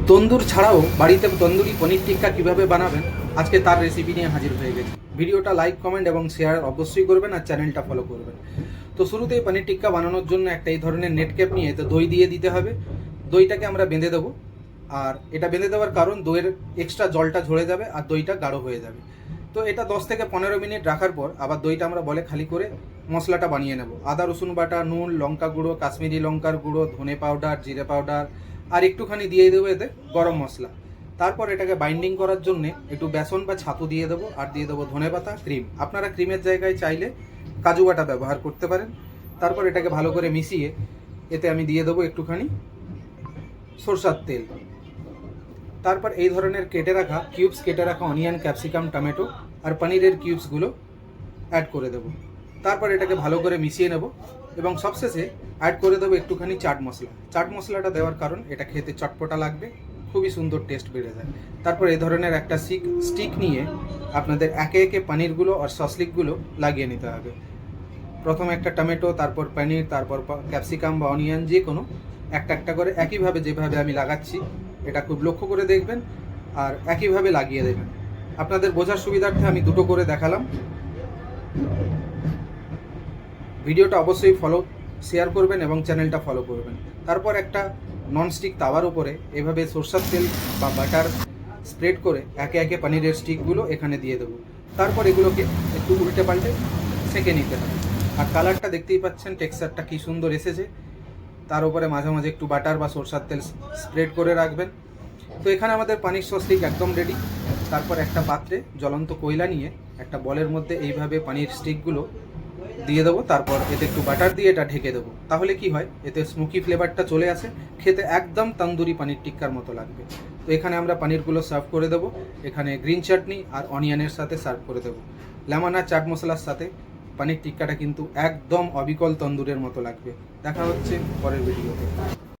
তন্দুর ছাড়াও বাড়িতে তন্দুরি পনির টিক্কা কীভাবে বানাবেন আজকে তার রেসিপি নিয়ে হাজির হয়ে গেছি। ভিডিওটা লাইক, কমেন্ট এবং শেয়ার অবশ্যই করবেন আর চ্যানেলটা ফলো করবেন। তো শুরুতেই পনির টিক্কা বানানোর জন্য একটা এই ধরনের নেট ক্যাপ নিয়ে তো দই দিয়ে দিতে হবে। দইটাকে আমরা বেঁধে দেবো, আর এটা বেঁধে দেওয়ার কারণ দইয়ের এক্সট্রা জলটা ঝরে যাবে আর দইটা গাঢ় হয়ে যাবে। তো এটা 10 থেকে 15 মিনিট রাখার পর আবার দইটা আমরা বলে খালি করে মশলাটা বানিয়ে নেব। আদা রসুন বাটা, নুন, লঙ্কা গুঁড়ো, কাশ্মীরি লঙ্কার গুঁড়ো, ধনে পাউডার, জিরে পাউডার আর একটুখানি দিয়ে দেবো এতে গরম মশলা। তারপর এটাকে বাইন্ডিং করার জন্য একটু বেসন বা ছাতু দিয়ে দেবো, আর দিয়ে দেবো ধনেপাতা, ক্রিম। আপনারা ক্রিমের জায়গায় চাইলে কাজু বাটা ব্যবহার করতে পারেন। তারপর এটাকে ভালো করে মিশিয়ে এতে আমি দিয়ে দেবো একটুখানি সরষার তেল। তারপর এই ধরনের কেটে রাখা অনিয়ন, ক্যাপসিকাম, টমেটো আর পনিরের কিউবসগুলো অ্যাড করে দেবো। তারপর এটাকে ভালো করে মিশিয়ে নেব এবং সবশেষে অ্যাড করে দেবো একটুখানি চাট মশলা। চাট মশলাটা দেওয়ার কারণ এটা খেতে চটপটা লাগবে, খুবই সুন্দর টেস্ট বেড়ে যায়। তারপর এই ধরনের একটা স্টিক নিয়ে আপনাদের একে একে পনিরগুলো আর সসলিকগুলো লাগিয়ে নিতে হবে। প্রথমে একটা টমেটো, তারপর পনির, তারপর ক্যাপসিকাম বা অনিয়ন, যে কোনো একটা করে একইভাবে যেভাবে আমি লাগাচ্ছি এটা খুব লক্ষ্য করে দেখবেন আর একইভাবে লাগিয়ে দেবেন। আপনাদের বোঝার সুবিধার্থে আমি দুটো করে দেখালাম। ভিডিওটা অবশ্যই শেয়ার করবেন এবং চ্যানেলটা ফলো করবেন। তারপর একটা ননস্টিক তাওয়ার উপরে এভাবে সরষের তেল বা বাটার স্প্রেড করে একে একে পনিরের স্টিকগুলো এখানে দিয়ে দেবো। তারপর এগুলোকে একটু উল্টে পাল্টে সেঁকে নিতে হবে। আর কালারটা দেখতেই পাচ্ছেন, টেক্সচারটা কী সুন্দর এসেছে। তার উপরে মাঝে মাঝে একটু বাটার বা সরষের তেল স্প্রেড করে রাখবেন। তো এখানে আমাদের পানির সসলিক একদম রেডি। তারপর একটা পাত্রে জ্বলন্ত কয়লা নিয়ে একটা বলের মধ্যে এইভাবে পানির স্টিকগুলো দিয়ে দেবো। তারপর এতে একটু বাটার দিয়ে এটা ঢেকে দেবো। তাহলে কি হয়, এতে স্মোকি ফ্লেভারটা চলে আসে, খেতে একদম তন্দুরি পানির টিক্কার মতো লাগবে। তো এখানে আমরা পানিরগুলো সার্ভ করে দেবো। এখানে গ্রিন চাটনি আর অনিয়নের সাথে সার্ভ করে দেবো। লেমন আর চাট মশলার সাথে পানির টিক্কাটা কিন্তু একদম অবিকল তন্দুরের মতো লাগবে। দেখা হচ্ছে পরের ভিডিওতে।